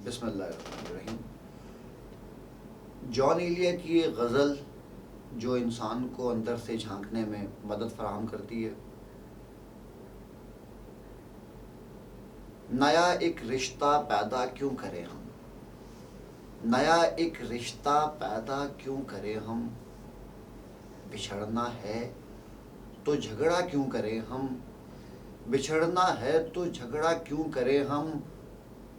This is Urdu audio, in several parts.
بسم اللہ الرحمن الرحیم۔ جان ایلیٹ کی یہ غزل جو انسان کو اندر سے جھانکنے میں مدد فراہم کرتی ہے۔ نیا ایک رشتہ پیدا کیوں کریں ہم، نیا ایک رشتہ پیدا کیوں کریں ہم، بچھڑنا ہے تو جھگڑا کیوں کریں ہم، بچھڑنا ہے تو جھگڑا کیوں کریں ہم،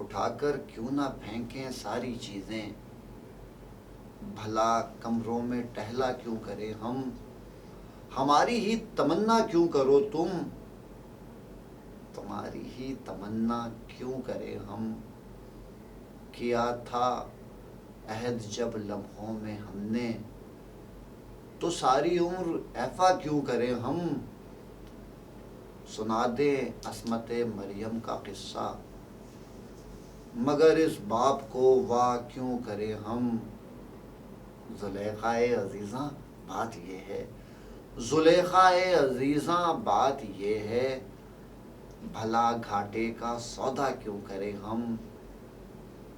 اٹھا کر کیوں نہ پھینکیں ساری چیزیں، بھلا کمروں میں ٹہلا کیوں کریں ہم، ہماری ہی تمنا کیوں کرو تم، تمہاری ہی تمنا کیوں کریں ہم، کیا تھا عہد جب لمحوں میں ہم نے، تو ساری عمر ایفا کیوں کریں ہم، سنا دیں عصمت مریم کا قصہ، مگر اس باپ کو واہ کیوں کریں ہم، زلیخائے عزیزاں بات یہ ہے، زلیخائے عزیزاں بات یہ ہے، بھلا گھاٹے کا سودا کیوں کریں ہم،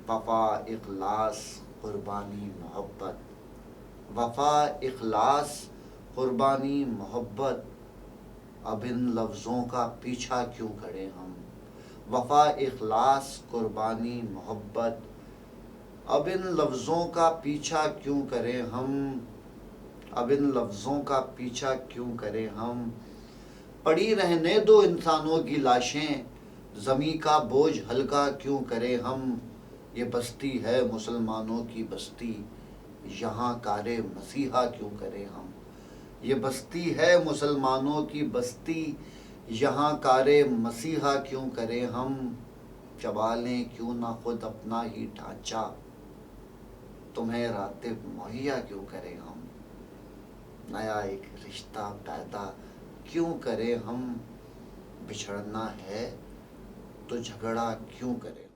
وفا اخلاص قربانی محبت، وفا اخلاص قربانی محبت، اب ان لفظوں کا پیچھا کیوں کریں ہم، وفا اخلاص قربانی محبت، اب ان لفظوں کا پیچھا کیوں کریں ہم، اب ان لفظوں کا پیچھا کیوں کریں ہم، پڑی رہنے دو انسانوں کی لاشیں، زمیں کا بوجھ ہلکا کیوں کریں ہم، یہ بستی ہے مسلمانوں کی بستی، یہاں کار مسیحا کیوں کریں ہم، یہ بستی ہے مسلمانوں کی بستی، یہاں کار مسیحا کیوں کریں ہم، چبا لیں کیوں نہ خود اپنا ہی ڈھانچہ، تمہیں راتب مہیا کیوں کریں ہم، نیا ایک رشتہ پیدا کیوں کریں ہم، بچھڑنا ہے تو جھگڑا کیوں کریں۔